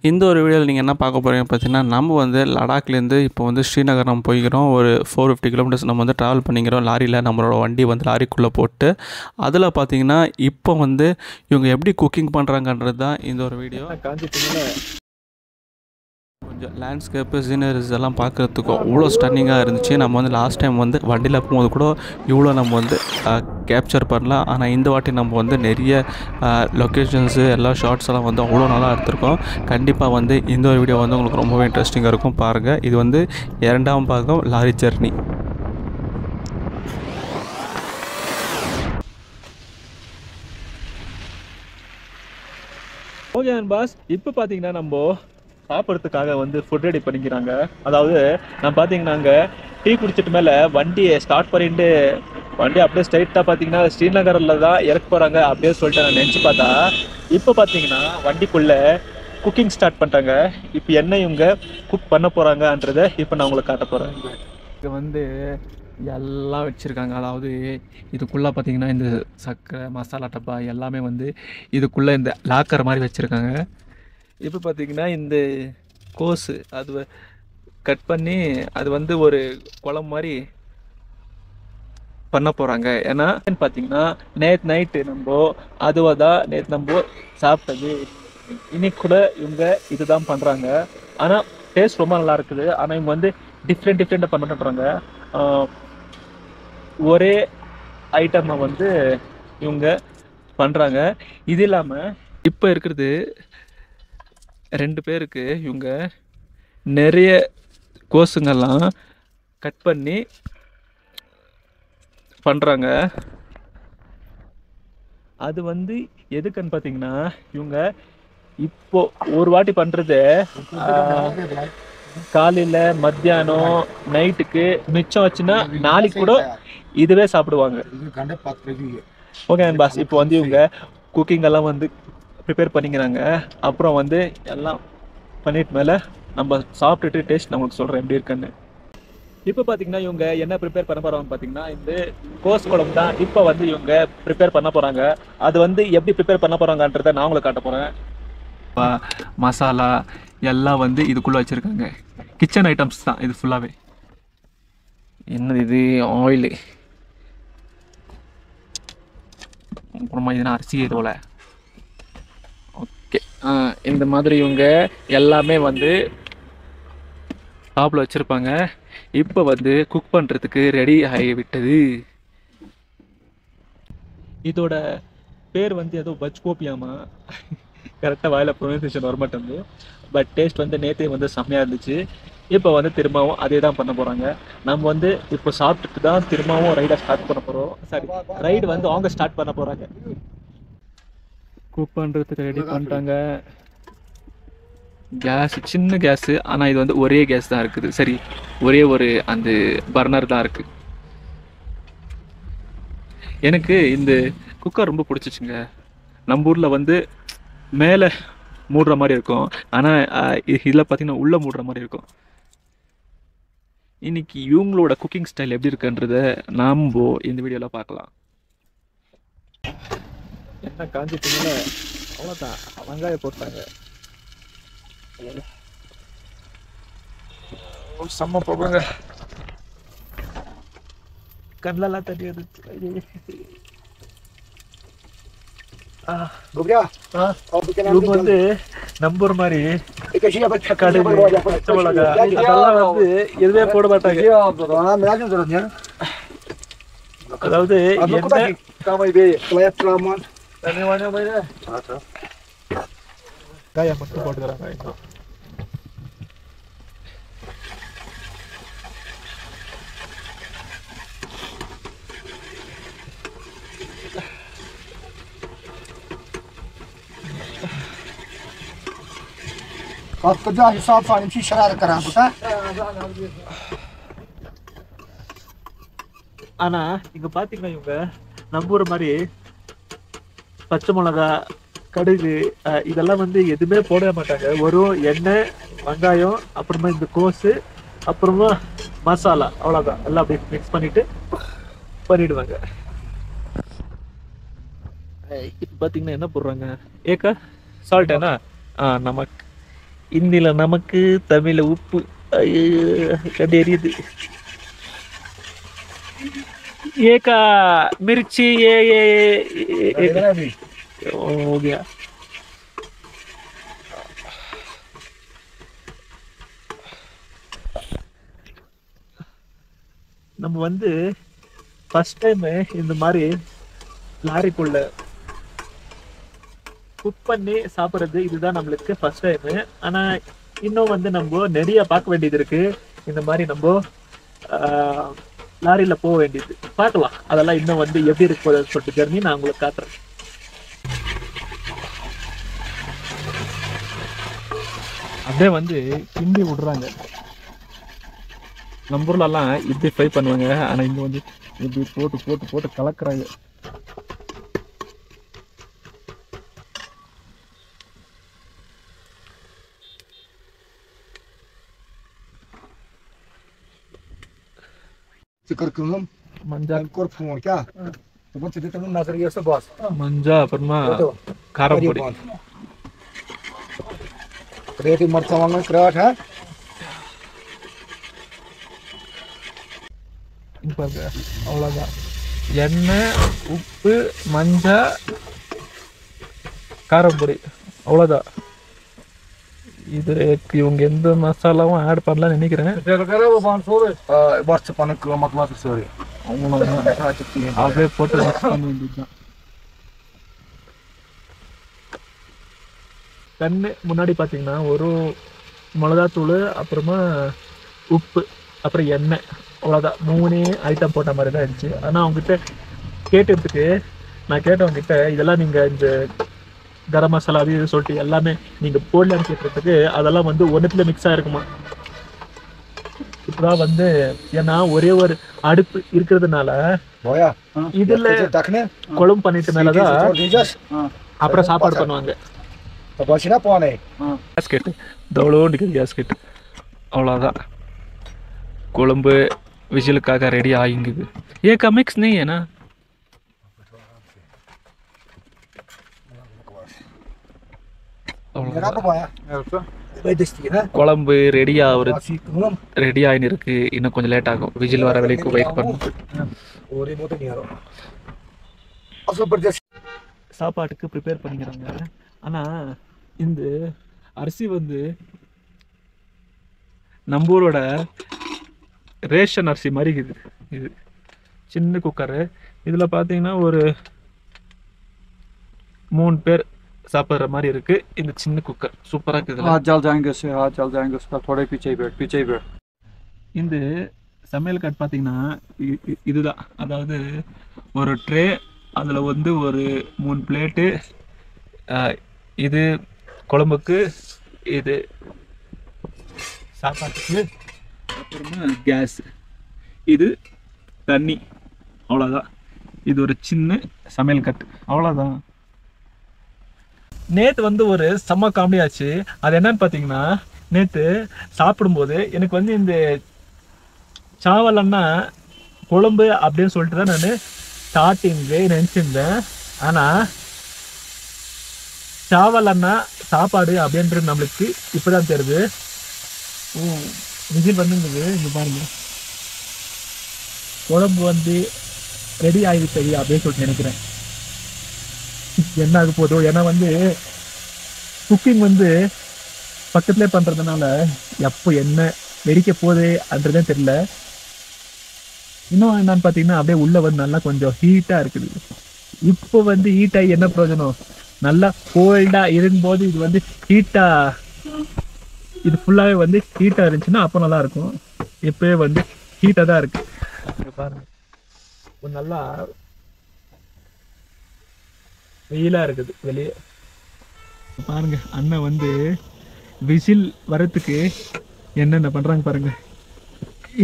இந்த ஒரு வீடியோவில் நீங்கள் என்ன பார்க்க போகிறீங்க பார்த்தீங்கன்னா, நம்ம வந்து லடாக்லேருந்து இப்போ வந்து ஸ்ரீநகர் நம்ம போய்க்கிறோம். ஒரு 450 கிலோமீட்டர்ஸ் நம்ம வந்து ட்ராவல் பண்ணிக்கிறோம் லாரியில். நம்மளோட வண்டி வந்து லாரிக்குள்ளே போட்டு அதில் பார்த்தீங்கன்னா இப்போ வந்து இவங்க எப்படி குக்கிங் பண்ணுறாங்கன்றது தான் இந்த ஒரு வீடியோ. கொஞ்சம் லேண்ட்ஸ்கேப்பு சீனரிஸ் எல்லாம் பார்க்குறதுக்கு அவ்வளோ ஸ்டன்னிங்காக இருந்துச்சு. நம்ம வந்து லாஸ்ட் டைம் வந்து வண்டியில் போகும்போது கூட இவ்வளோ நம்ம வந்து கேப்சர் பண்ணலாம். ஆனால் இந்த வாட்டி நம்ம வந்து நிறைய லொக்கேஷன்ஸு எல்லா ஷார்ட்ஸ் எல்லாம் வந்து அவ்வளோ நல்லா எடுத்திருக்கோம். கண்டிப்பாக வந்து இந்த ஒரு வீடியோ வந்து உங்களுக்கு ரொம்பவே இன்ட்ரெஸ்டிங்காக இருக்கும். பாருங்கள், இது வந்து 2ஆம் பாகம் லாரி ஜர்னி. ஓகே பாஸ், இப்போ பார்த்தீங்கன்னா நம்ம சாப்பிட்றதுக்காக வந்து ஃபுட் ரெடி பண்ணிக்கிறாங்க. அதாவது நான் பார்த்தீங்கன்னாங்க டீ குடிச்சிட்டு மேலே வண்டியை ஸ்டார்ட் பண்ணிட்டு வண்டி அப்படியே ஸ்ட்ரைட்டாக பார்த்தீங்கன்னா ஸ்ரீநகரில் தான் இறக்க போகிறாங்க அப்படியே சொல்லிட்டு நான் நினச்சி பார்த்தா இப்போ பார்த்தீங்கன்னா வண்டிக்குள்ளே குக்கிங் ஸ்டார்ட் பண்ணிட்டாங்க. இப்போ என்ன இவங்க குக் பண்ண போகிறாங்கன்றதை இப்போ நான் உங்களுக்கு காட்ட போகிறேன். இது வந்து எல்லாம் வச்சுருக்காங்க. அதாவது இதுக்குள்ளே பார்த்தீங்கன்னா இந்த சக்கரை மசாலா டப்பா எல்லாமே வந்து இதுக்குள்ளே இந்த லாக்கர் மாதிரி வச்சுருக்காங்க. இப்போ பார்த்தீங்கன்னா இந்த கோஸு அது கட் பண்ணி அது வந்து ஒரு குழம்பு மாதிரி பண்ண போகிறாங்க. ஏன்னா பார்த்தீங்கன்னா நேற்று நைட்டு நம்ம சாப்பிட்டது. இன்னைக்கு கூட இவங்க இதுதான் பண்ணுறாங்க. ஆனால் டேஸ்ட் ரொம்ப நல்லா இருக்குது. ஆனால் இவங்க வந்து டிஃப்ரெண்ட்டாக பண்ணுறாங்க. ஒரே ஐட்டமை வந்து இவங்க பண்ணுறாங்க. இது இல்லாமல் இப்போ இருக்கிறது 2 பேருக்கு இவங்க நிறைய கோஸுங்கெல்லாம் கட் பண்ணி பண்ணுறாங்க. அது வந்து எதுக்குன்னு பார்த்தீங்கன்னா இவங்க இப்போ ஒரு வாட்டி பண்ணுறது காலையில் மத்தியானம் நைட்டுக்கு மிச்சம் வச்சுன்னா நாளைக்கு கூட இதுவே சாப்பிடுவாங்க. ஓகே பாஸ், இப்போ வந்து இவங்க குக்கிங் எல்லாம் வந்து ப்ரிப்பேர் பண்ணிக்கிறாங்க. அப்புறம் வந்து எல்லாம் பண்ணிட்டு மேலே நம்ம சாப்பிட்டுட்டு டேஸ்ட் நான் உங்களுக்கு சொல்கிறேன் எப்படி இருக்குன்னு. இப்போ பார்த்தீங்கன்னா இவங்க என்ன ப்ரிப்பேர் பண்ண போகிறாங்க பார்த்தீங்கன்னா இந்த கோஸ் குழம்பு தான் இப்போ வந்து இவங்க ப்ரிப்பேர் பண்ண போகிறாங்க. அது வந்து எப்படி ப்ரிப்பேர் பண்ண போகிறாங்கன்றதை நான் உங்களுக்கு காட்ட போகிறேன். மசாலா எல்லாம் வந்து இதுக்குள்ளே வச்சுருக்காங்க. கிச்சன் ஐட்டம்ஸ் தான் இது ஃபுல்லாகவே. என்னது இது? ஆயிலு, அப்புறமா இதுனா அரிசி இதோல. ஓகே, இந்த மாதிரி இவங்க எல்லாமே வந்து டாப்பில் வச்சுருப்பாங்க. இப்போ வந்து குக் பண்ணுறதுக்கு ரெடி ஆகிவிட்டது. இதோட பேர் வந்து ஏதோ பச்கோப்பியாமா, கரெக்டாக வாயில் ப்ரொனன்சியேஷன் வரமாட்டேங்குது. பட் டேஸ்ட் வந்து நேற்றே வந்து செம்மையாக இருந்துச்சு. இப்போ வந்து திரும்பவும் அதே தான் பண்ண போகிறாங்க. நம்ம வந்து இப்போ சாப்பிட்டுட்டு தான் திரும்பவும் ரைடை ஸ்டார்ட் பண்ண போகிறோம். சாரி, ரைடு வந்து அவங்க ஸ்டார்ட் பண்ண போகிறாங்க. குக் பண்ணுறதுக்கு ரெடி பண்ணிட்டாங்க. கேஸ் சின்ன கேஸு, ஆனால் இது வந்து ஒரே கேஸ் தான் இருக்குது. சரி, ஒரே ஒரு அந்த பர்னர் தான் இருக்குது. எனக்கு இந்த குக்கர் ரொம்ப பிடிச்சிச்சுங்க. நம்ம ஊரில் வந்து மேலே மூடுற மாதிரி இருக்கும், ஆனால் இதில் பார்த்தீங்கன்னா உள்ளே மூடுற மாதிரி இருக்கும். இன்னைக்கு இவங்களோட குக்கிங் ஸ்டைல் எப்படி இருக்குன்றத நாம் இந்த வீடியோவில் பார்க்கலாம். என்ன காஞ்சிட்டீங்கள? அவ்வளோதான், வெங்காயம் போட்டாங்க. செம்ம போங்க, கண்ணெல்லாம் தட்டி வந்துச்சு. இவங்க வந்து நம்புற மாதிரி கடுகு பச்சை மிளகா அதெல்லாம் வந்து எதுவுமே போட மாட்டாங்க. அதாவது காயை மட்டும் போட்டுக்கிறாங்க. हिसाब से निम्ची शरारत करा पुता. ஆனா இங்க பாத்தீங்கன்னா இவங்க நம்புற மாதிரி பச்சை மிளகா கடுகு இதெல்லாம் வந்து எதுவுமே போட மாட்டாங்க. ஒரு எண்ணெய், வெங்காயம், அப்புறமா இந்த கோஸு, அப்புறமா மசாலா, அவ்வளோதான். எல்லாம் அப்படி மிக்ஸ் பண்ணிடுவாங்க. இப்போ பார்த்தீங்கன்னா என்ன போடுறாங்க? ஏக்கா சால்ட் என்ன நமக்கு இந்தியில நமக்கு, தமிழ்ல உப்பு. கண்டு எரியுது. ஏக்கா மிர்ச்சி हो गया. நம்ம வந்து ஃபர்ஸ்ட் டைம் இந்த மாதிரி லாரிக்குள்ள குக் பண்ணி சாப்பிட்றது இதுதான் நம்மளுக்கு ஃபர்ஸ்ட் டைம். ஆனா இன்னும் வந்து நம்ம நிறைய பார்க்க வேண்டியது இருக்கு. இந்த மாதிரி நம்ம லாரியில போக வேண்டியது பார்க்கலாம். அதெல்லாம் இன்னும் வந்து எப்படி இருக்கு போகுதுன்னு சொல்லிட்டு ஜெர்னி நான் உங்களுக்கு காட்டுறேன். அப்படியே வந்து கிண்டி விடுறாங்க. நம்ம ஊர்லலாம் இப்படி ஃப்ரை பண்ணுவாங்க. ஆனா இங்க வந்து இப்படி போட்டு போட்டு போட்டு கலக்குறாங்க. மஞ்சா மஞ்சா அப்புறமா காரம் பொடி. அவ்வளோதான். எண்ணெய், உப்பு, மஞ்சள், காரப்பொடி, அவ்வளோதான். இது இவங்க எந்த மசாலாவும் ஆட் பண்ணலாம்னு நினைக்கிறேன். அப்படியே போட்டு மிக்ஸ் பண்ண வேண்டியதுதான். கண்ணு முன்னாடி பார்த்தீங்கன்னா ஒரு மிளகாத்தூள், அப்புறமா உப்பு, அப்புறம் எண்ணெய், அவ்வளோதான். 3 ஐட்டம் போட்ட மாதிரி தான் இருந்துச்சு. ஆனால் அவங்ககிட்ட கேட்டதுக்கு நான் கேட்டவங்ககிட்ட இதெல்லாம் நீங்கள் இந்த கரம் மசாலா அது இது சொல்லிட்டு எல்லாமே நீங்கள் போடலான்னு கேட்டதுக்கு அதெல்லாம் வந்து ஒன்றுத்துல மிக்ஸ் ஆகிருக்குமா. இப்போதான் வந்து ஏன்னா ஒரே ஒரு அடுப்பு இருக்கிறதுனால இதில் குழம்பு பண்ணிட்டு மேலதான் அப்புறம் சாப்பாடு பண்ணுவாங்க. கேஸ்கெட் தவளோண்டு கேஸ்கெட், அவ்வளோதான். குழம்பு விசிலுக்காக ரெடி ஆகிங்குது. ஏக்கா மிக்ஸ் नहीं है ना? குழம்பு ரெடி ஆகுறது ரெடி ஆகின்னு இருக்கு. இன்னும் கொஞ்சம் லேட் ஆகும். விசில் வர வரைக்கும் வெயிட் பண்ணும். சாப்பாட்டுக்கு ப்ரிப்பேர் பண்ணிக்கிறாங்க. ஆனால் இந்த அரிசி வந்து நம்ம ஊரோட ரேஷன் அரிசி மாதிரி இருக்குது. இது சின்ன குக்கரு. இதில் பார்த்தீங்கன்னா ஒரு 3 பேர் சாப்பிட்ற மாதிரி இருக்கு. இந்த சின்ன குக்கர் சூப்பராக இருக்குது. இந்த சமையல் கட் பார்த்தீங்கன்னா இதுதான். அதாவது ஒரு ட்ரே, அதில் வந்து ஒரு 3 பிளேட்டு, இது குழம்புக்கு, இது சாப்பாட்டுக்கு, அப்புறமா கேஸ், இது தண்ணி, அவ்வளோதான். இது ஒரு சின்ன சமையல் கட்டு, அவ்வளோதான். நேற்று வந்து ஒரு செம்ம காமெடி ஆச்சு. அது என்னன்னு பார்த்தீங்கன்னா, நேற்று சாப்பிடும்போது எனக்கு வந்து இந்த சாவலன்னா குழம்பு அப்படின்னு சொல்லிட்டு தான் நான் ஸ்டார்டிங்கு நினச்சிருந்தேன். ஆனால் சாவலன்னா சாப்பாடு அப்படின்றது நம்மளுக்கு இப்போதான் தெரியுது. விசில் வந்துருந்தது. இங்கே பாருங்க, குழம்பு வந்து ரெடி ஆகிடுச்சு அப்படின்னு சொல்லிட்டு நினைக்கிறேன். என்ன ஆக போதோ. ஏன்னா வந்து குக்கிங் வந்து பக்கத்துலேயே பண்ணுறதுனால எப்போ என்ன வெடிக்க போகுது அப்படின்றதே தெரியல. இன்னும் என்னன்னு பார்த்தீங்கன்னா, அப்படியே உள்ளே வந்து நல்லா கொஞ்சம் ஹீட்டாக இருக்குது. இப்போ வந்து ஹீட்டாகி என்ன பிரயோஜனம்? நல்லா கோல்டாக இருக்கும்போது இது வந்து ஹீட்டாக, இது ஃபுல்லாகவே வந்து ஹீட்டாக இருந்துச்சுன்னா அப்போ நல்லாயிருக்கும். இப்போவே வந்து ஹீட்டாக தான் இருக்குது. பாருங்க, நல்லா வெயிலாக இருக்குது வெளியே. பாருங்க, அண்ணன் வந்து விசில் வரத்துக்கு என்னென்ன பண்ணுறாங்க பாருங்க.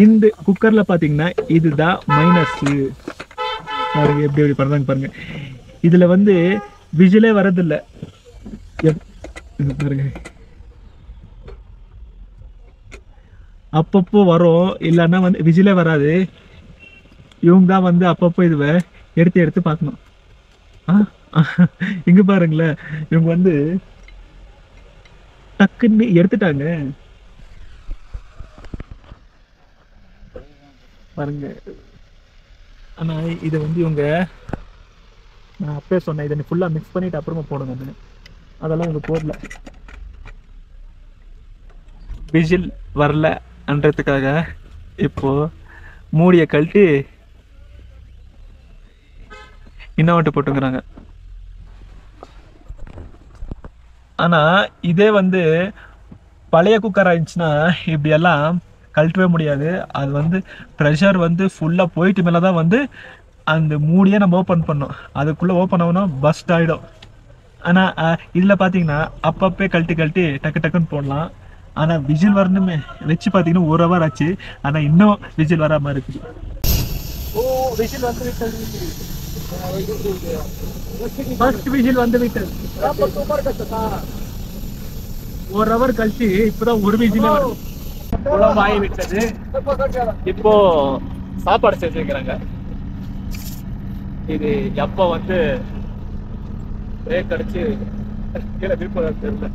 இந்த குக்கரில் பார்த்தீங்கன்னா இதுதான் மைனஸு. பாருங்க எப்படி எப்படி பண்ணுறாங்க பாருங்க. இதில் வந்து விசிலே வரதில்லை. பாருங்க, அப்பப்போ வரும், இல்லைன்னா வந்து விசிலே வராது. இவங்க தான் வந்து அப்பப்போ இதுவை எடுத்து எடுத்து பார்க்கணும். இங்கே பாருங்களேன், இவங்க வந்து டக்குன்னு எடுத்துட்டாங்க பாருங்க. ஆனா இதை வந்து இவங்க, நான் அப்பயே சொன்னேன் இதை ஃபுல்லா மிக்ஸ் பண்ணிட்டு அப்புறமா போடுங்க, அதெல்லாம் இவங்க போடல. விசில் வரலன்றதுக்காக இப்போ மூடியை கழட்டி இன்னொட்டு போட்டுக்கிறாங்க. ஆனா இதே வந்து பழைய குக்கர் ஆயிடுச்சுன்னா இப்படி எல்லாம் கழட்டவே முடியாது. அது வந்து ப்ரெஷர் வந்து ஃபுல்லா போயிட்டு மேலதான் வந்து அந்த மூடியை நம்ம ஓப்பன் பண்ணோம். அதுக்குள்ள ஓப்பன் ஆகணும் பஸ்ட் ஆயிடும். ஆனா இதுல பாத்தீங்கன்னா அப்பப்பே கழட்டி கழட்டி டக்கு டக்குன்னு போடலாம். ஆனா விசில் வரணுமே வச்சு பாத்தீங்கன்னா 1 hour ஆச்சு. ஆனா இன்னும் விசில் வராம இருக்குது. ஓ விசில் வந்து விட்டது. ஃபர்ஸ்ட் விசில் வந்து விட்டது. 1 hour கழிச்சு இப்பதான் ஒரு விசில் குழம்பு ஆகி விட்டது. இப்போ சாப்பாடு செஞ்சு வைக்கிறாங்க. இது எப்ப வந்து பிரேக் அடிச்சு கீழே விருப்பம் தெரியல.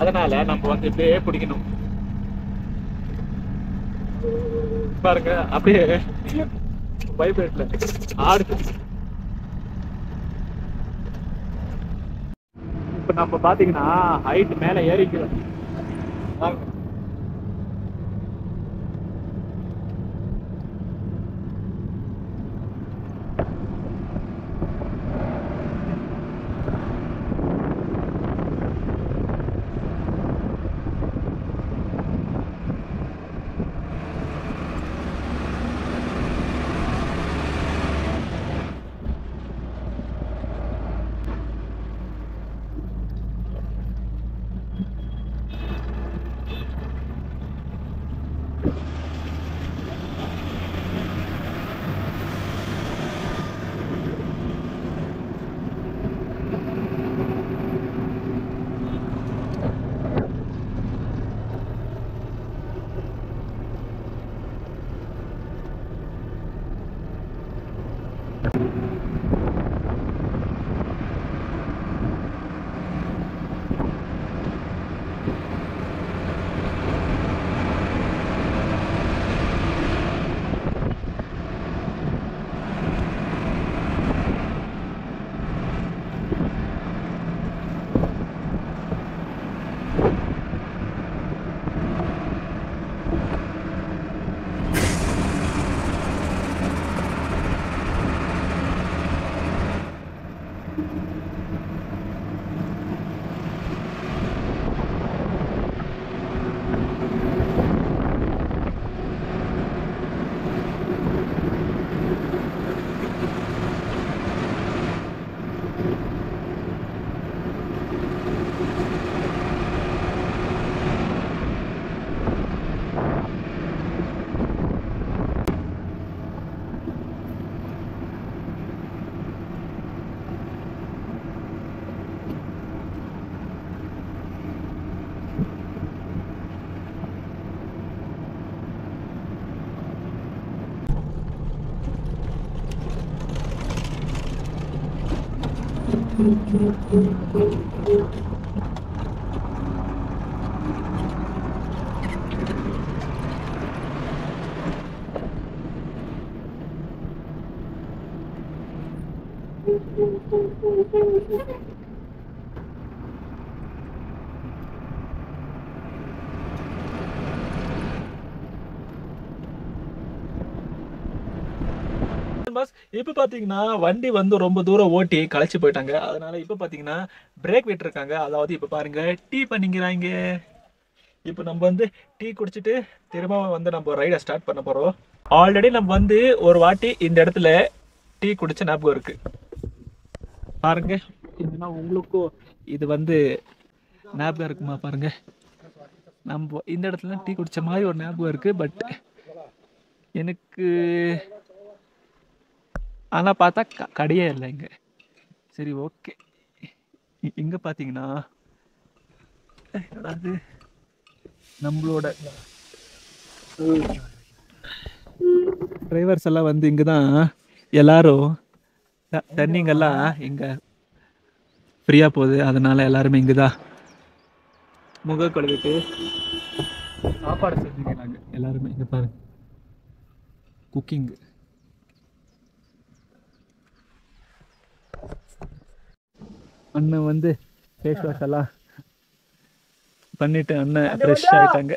அதனால நம்ம வந்து இப்படியே பிடிக்கணும் பாருங்க. அப்படியே வைப்ரேட்ல ஆடுது. இப்ப நம்ம பாத்தீங்கன்னா ஹைட் மேல ஏறிக்கிறோம். இப்ப பாத்தீங்கன்னா வண்டி வந்து ரொம்ப தூரம் ஓட்டி களைச்சு போயிட்டாங்க. அதனால இப்ப பாத்தீங்கன்னா பிரேக் விட்டுருக்காங்க. அதாவது இப்ப பாருங்க டீ பண்ணிக்கிறாங்க. இப்ப நம்ம வந்து டீ குடிச்சிட்டு திரும்ப வந்து நம்ம ரைடை ஸ்டார்ட் பண்ண போறோம். ஆல்ரெடி நம்ம வந்து ஒரு வாட்டி இந்த இடத்துல டீ குடிச்ச ஞாபகம் இருக்கு பாருங்க. இதுனா உங்களுக்கும் இது வந்து ஞாபகம் இருக்குமா பாருங்க. நம்ம இந்த இடத்துல டீ குடிச்ச மாதிரி ஒரு ஞாபகம் இருக்கு. பட் எனக்கு ஆனா பார்த்தா கடையே இல்லை இங்க. சரி ஓகே. இங்க பாத்தீங்கன்னா அது நம்மளோட டிரைவர்ஸ் எல்லாம் வந்து இங்கதான் எல்லாரும் தண்ணிங்கெல்லாம் இங்க ஃப்ரீயா போகுது. அதனால எல்லாருமே இங்கதான் முக கழுவிட்டு சாப்பாடு செஞ்சுக்கிறாங்க எல்லாருமே. இங்கே பாருங்க, குக்கிங். அண்ணன் வந்து ஃபேஸ் வாஷ் எல்லாம் பண்ணிட்டு அண்ணன் ஃப்ரெஷ் ஆயிட்டாங்க.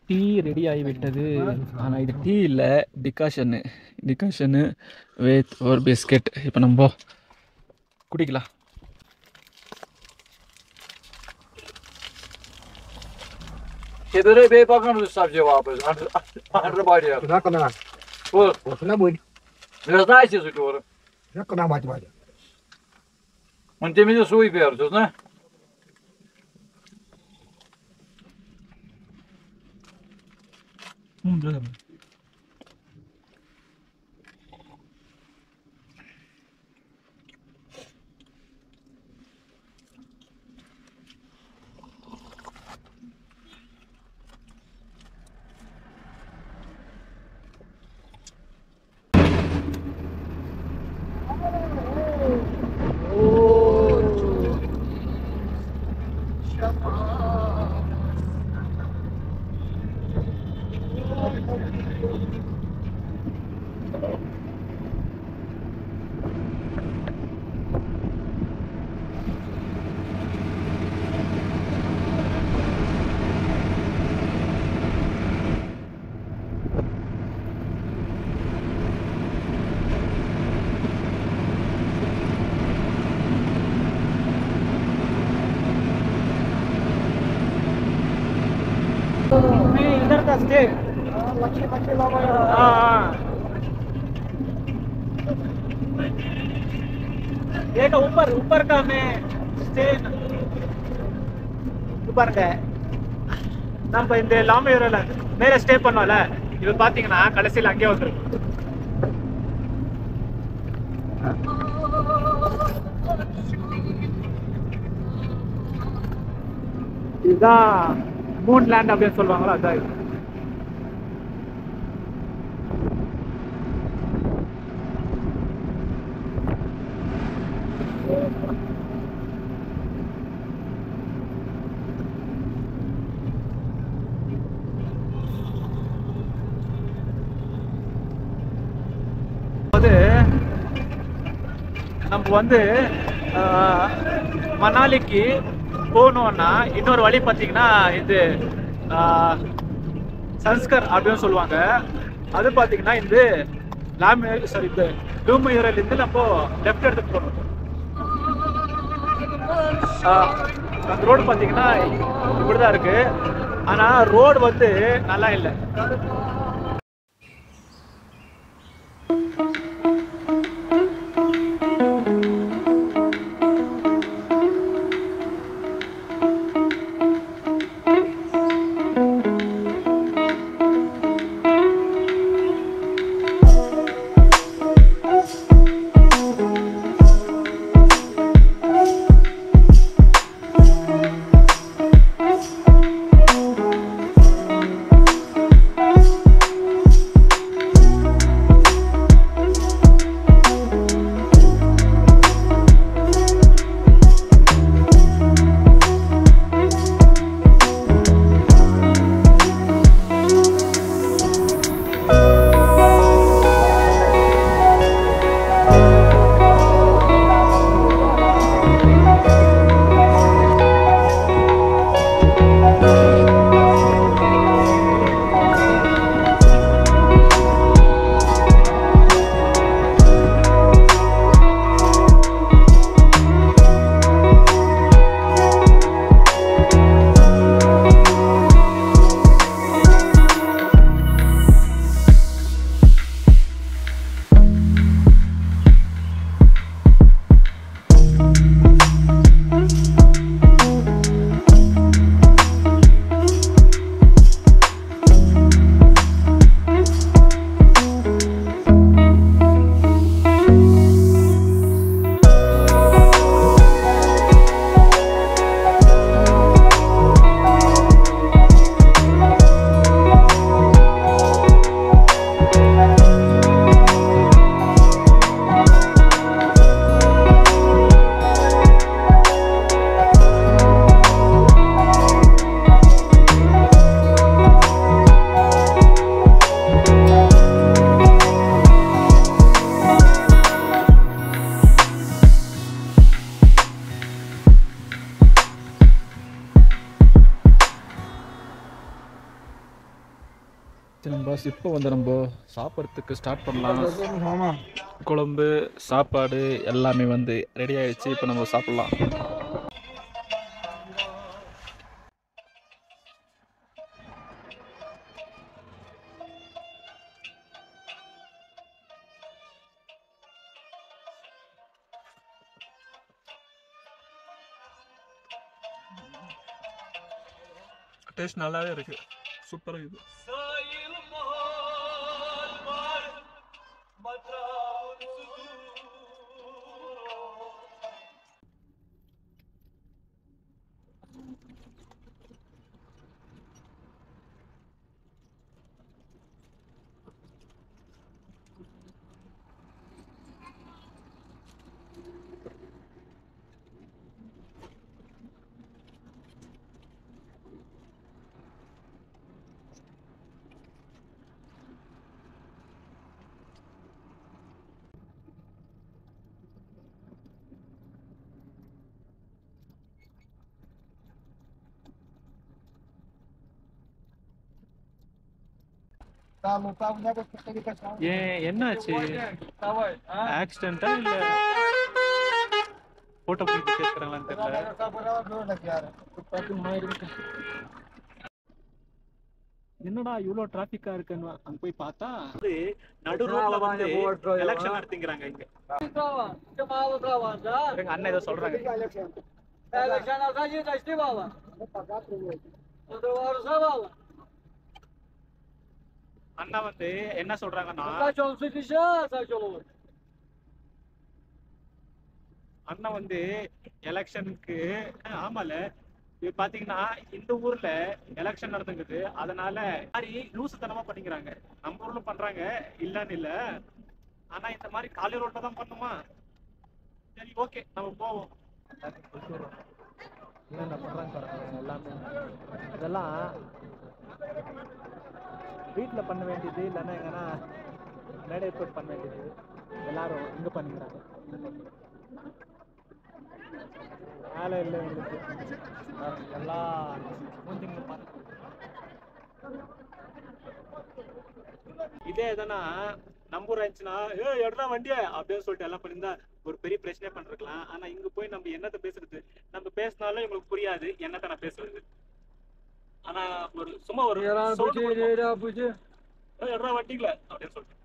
டீ ரெடி ஆகிவிட்டது. ஆனால் இது டீ இல்லை, டிகாஷனு வித் ஒரு பிஸ்கெட். இப்போ நம்ம குடிக்கலாம். Iedere bij pakken de stapje wapens. Andere bij die. Dat kan aan. Hoor, Wat nou moet je? dat is nice is het hoor. Dat kan aan wat. Want die is zo ver, dus ne? इधर का stay एक ऊपर का मैं stay பாருங்க. நம்ம இந்த லாமையூரில் மேலே ஸ்டே பண்ணோம்ல, இது பார்த்தீங்கன்னா கடைசியில் அங்கேயே வந்துருக்கும். இதுதான் மூன் லேண்ட் அப்படின்னு சொல்லுவாங்களா, அதான் இது. நம்ம வந்து மணாலிக்கு போகணுன்னா இன்னொரு வழி பார்த்தீங்கன்னா இது சன்ஸ்கர் அப்படின்னு சொல்லுவாங்க. அது பார்த்தீங்கன்னா இந்த இந்த லூமையூரிலிருந்து நம்ம லெஃப்ட் எடுத்துட்டு போகணும். அந்த ரோடு பார்த்தீங்கன்னா இப்படிதான் இருக்கு. ஆனால் ரோடு வந்து நல்லா இல்லை. சரி பாஸ், இப்போ வந்து நம்ம சாப்பிட்றதுக்கு ஸ்டார்ட் பண்ணலாம். குழம்பு சாப்பாடு எல்லாமே வந்து ரெடி ஆயிடுச்சு. இப்போ நம்ம சாப்பிட்லாம். டேஸ்ட் நல்லாவே இருக்கு, சூப்பராக இருக்குது. ஏன் என்னாச்சு? ஆக்சிடென்ட்டா இல்ல போட்டோ பிடிச்சி கேட்கறாங்களான்னு தெரியல. என்னடா இவ்வளோ டிராஃபிக்கா இருக்குன்னு அங்க போய் பார்த்தா நடு ரோட்ல வந்து எலெக்ஷன் நடத்திங்கறாங்க. இங்க எங்க அண்ணன் ஏதோ சொல்றாங்க. அண்ணா வந்து என்ன சொல்றாங்கன்னா, அண்ணா வந்து எலெக்ஷனுக்கு ஆமால இது பாத்தீங்கன்னா இந்த ஊர்ல எலெக்ஷன் நடந்துங்குது, அதனால மாதிரி லூசுத்தனமா பண்ணிக்கிறாங்க. நம்ம ஊர்ல பண்றாங்க இல்லன்னு இல்ல, ஆனா இந்த மாதிரி காலி ரோட்ல தான் பண்ணுமா? சரி ஓகே நம்ம போவோம். என்னென்ன பண்றாங்க பாருங்க எல்லாமே. இதெல்லாம் வீட்டில் பண்ண வேண்டியது இல்லைன்னா எங்கன்னா மேடை போட்டு பண்ண வேண்டியது எல்லாரும் இங்கே பண்ணிக்கிறாங்க. வேலை இல்லை எங்களுக்கு, எல்லாம் மூஞ்சிங்க பார்த்து. இதே எதனா நம்பூர் ஆயிடுச்சுன்னா எடுறா வண்டிய அப்படின்னு சொல்லிட்டு எல்லாம் பண்ணியிருந்தா ஒரு பெரிய பிரச்சனை பண்ணிருக்கலாம். ஆனா இங்க போய் நம்ம என்னத்த பேசுறது? நம்ம பேசினாலும் இவங்களுக்கு புரியாது என்னத்த நான் பேசுறது. ஆனா ஒரு சும்மா ஒரு எடுறா வண்டிங்கள அப்படின்னு சொல்லிட்டு